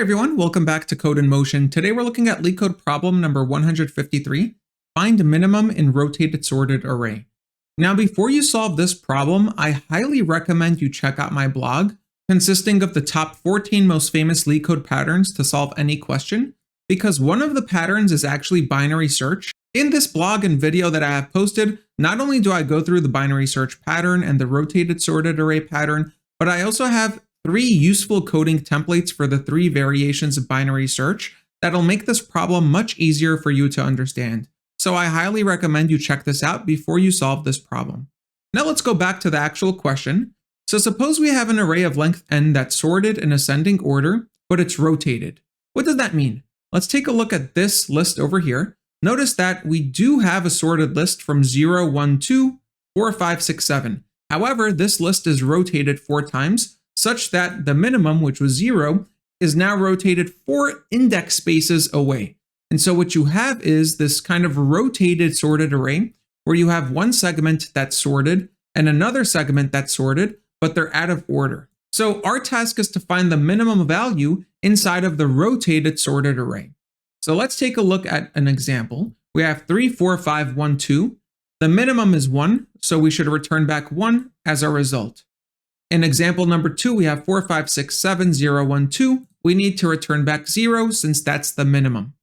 everyone, welcome back to Code in Motion. Today we're looking at LeetCode problem number 153, find minimum in rotated sorted array. Now before you solve this problem, I highly recommend you check out my blog consisting of the top 14 most famous LeetCode patterns to solve any question, because one of the patterns is actually binary search. In this blog and video that I have posted, not only do I go through the binary search pattern and the rotated sorted array pattern, but I also have 3 useful coding templates for the 3 variations of binary search that'll make this problem much easier for you to understand. So I highly recommend you check this out before you solve this problem. Now let's go back to the actual question. So suppose we have an array of length n that's sorted in ascending order, but it's rotated. What does that mean? Let's take a look at this list over here. Notice that we do have a sorted list from 0, 1, 2, 4, 5, 6, 7. However, this list is rotated 4 times, such that the minimum, which was 0, is now rotated 4 index spaces away. And so what you have is this kind of rotated sorted array where you have one segment that's sorted and another segment that's sorted, but they're out of order. So our task is to find the minimum value inside of the rotated sorted array. So let's take a look at an example. We have 3, 4, 5, 1, 2. The minimum is 1, so we should return back 1 as our result. In example number 2, we have 4, 5, 6, 7, 0, 1, 2. We need to return back 0 since that's the minimum.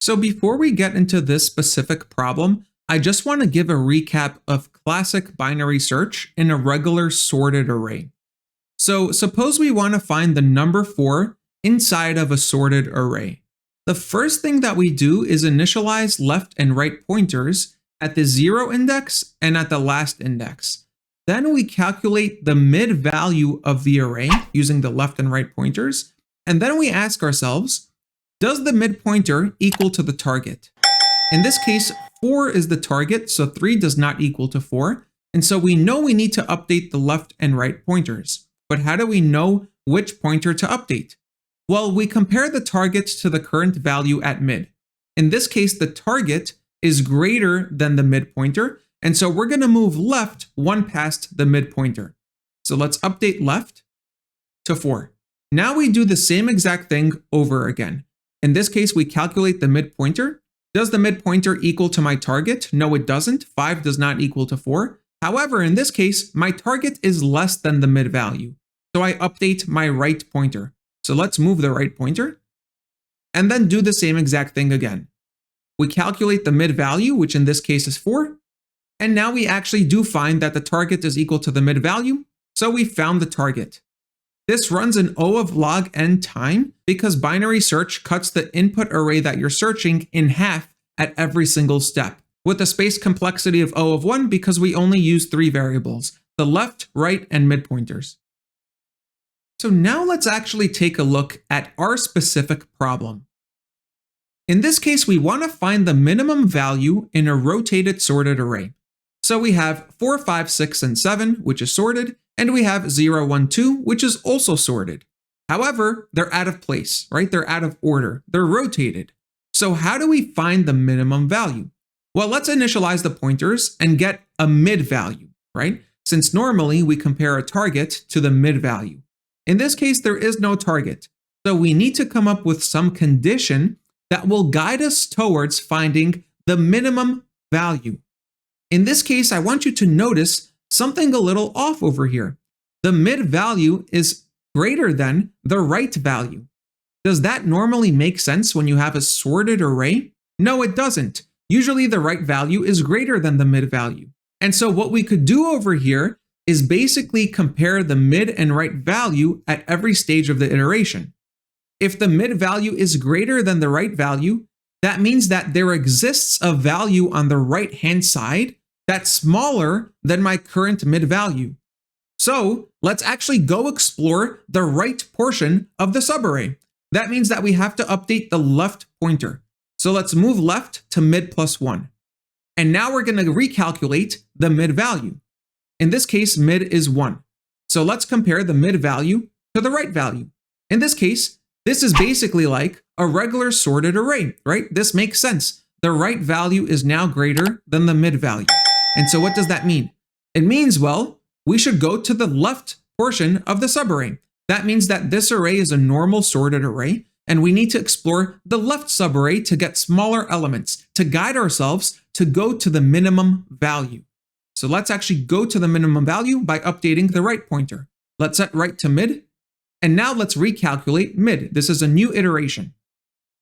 So before we get into this specific problem, I just want to give a recap of classic binary search in a regular sorted array. So suppose we want to find the number 4 inside of a sorted array. The first thing that we do is initialize left and right pointers at the 0 index and at the last index. Then we calculate the mid value of the array using the left and right pointers. And then we ask ourselves, does the mid pointer equal to the target? In this case, 4 is the target, so 3 does not equal to 4. And so we know we need to update the left and right pointers. But how do we know which pointer to update? Well, we compare the target to the current value at mid. In this case, the target is greater than the mid pointer. And so we're going to move left 1 past the mid pointer. So let's update left to 4. Now we do the same exact thing over again. In this case, we calculate the mid pointer. Does the mid pointer equal to my target? No, it doesn't. 5 does not equal to 4. However, in this case, my target is less than the mid value. So I update my right pointer. So let's move the right pointer and then do the same exact thing again. We calculate the mid value, which in this case is 4. And now we actually do find that the target is equal to the mid value, so we found the target. This runs an O of log n time because binary search cuts the input array that you're searching in half at every single step, with a space complexity of O of 1 because we only use 3 variables, the left, right, and mid pointers. So now let's actually take a look at our specific problem. In this case, we want to find the minimum value in a rotated sorted array. So we have 4, 5, 6, and 7, which is sorted, and we have 0, 1, 2, which is also sorted. However, they're out of place, right? They're out of order. They're rotated. So how do we find the minimum value? Well, let's initialize the pointers and get a mid value, right? Since normally we compare a target to the mid value. In this case, there is no target. So we need to come up with some condition that will guide us towards finding the minimum value. In this case, I want you to notice something a little off over here. The mid value is greater than the right value. Does that normally make sense when you have a sorted array? No, it doesn't. Usually the right value is greater than the mid value. And so what we could do over here is basically compare the mid and right value at every stage of the iteration. If the mid value is greater than the right value, that means that there exists a value on the right-hand side that's smaller than my current mid value. So let's actually go explore the right portion of the subarray. That means that we have to update the left pointer. So let's move left to mid plus 1. And now we're going to recalculate the mid value. In this case, mid is 1. So let's compare the mid value to the right value. In this case, this is basically like a regular sorted array, right? This makes sense. The right value is now greater than the mid value. And so what does that mean? It means, well, we should go to the left portion of the subarray. That means that this array is a normal sorted array, and we need to explore the left subarray to get smaller elements to guide ourselves to go to the minimum value. So let's actually go to the minimum value by updating the right pointer. Let's set right to mid, and now let's recalculate mid. This is a new iteration.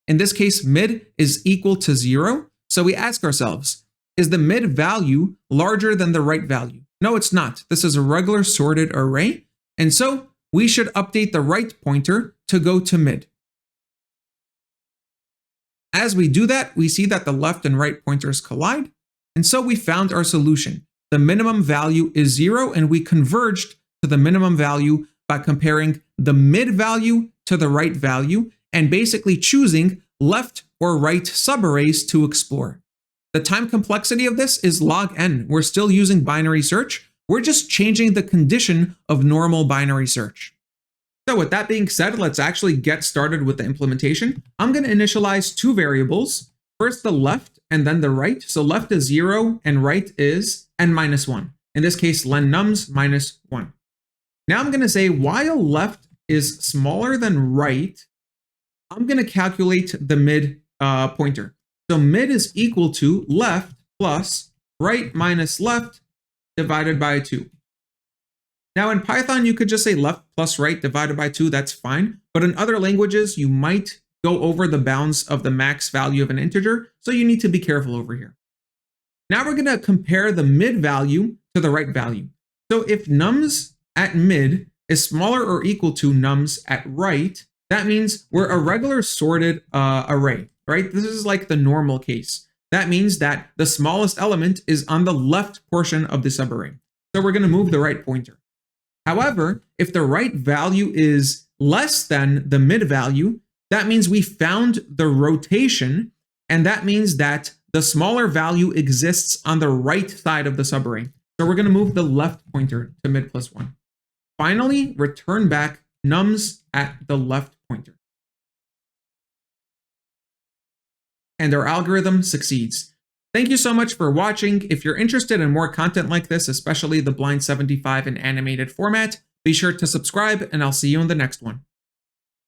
In this case, mid is equal to 0, so we ask ourselves, is the mid value larger than the right value? No, it's not. This is a regular sorted array, and so we should update the right pointer to go to mid. As we do that, we see that the left and right pointers collide, and so we found our solution. The minimum value is 0, and we converged to the minimum value by comparing the mid value to the right value and basically choosing left or right subarrays to explore. The time complexity of this is log n. We're still using binary search. We're just changing the condition of normal binary search. So with that being said, let's actually get started with the implementation. I'm going to initialize two variables. First the left and then the right. So left is 0 and right is n-1. In this case, len nums minus 1. Now I'm going to say while left is smaller than right, I'm going to calculate the mid pointer. So mid is equal to left plus right minus left divided by 2. Now in Python, you could just say left plus right divided by 2, that's fine. But in other languages, you might go over the bounds of the max value of an integer, so you need to be careful over here. Now we're going to compare the mid value to the right value. So if nums at mid is smaller or equal to nums at right, that means we're a regular sorted array, right? This is like the normal case. That means that the smallest element is on the left portion of the subarray. So we're going to move the right pointer. However, if the right value is less than the mid value, that means we found the rotation, and that means that the smaller value exists on the right side of the subarray. So we're going to move the left pointer to mid plus 1. Finally, return back nums at the left pointer. And our algorithm succeeds. Thank you so much for watching. If you're interested in more content like this, especially the Blind 75 in animated format, be sure to subscribe, and I'll see you in the next one.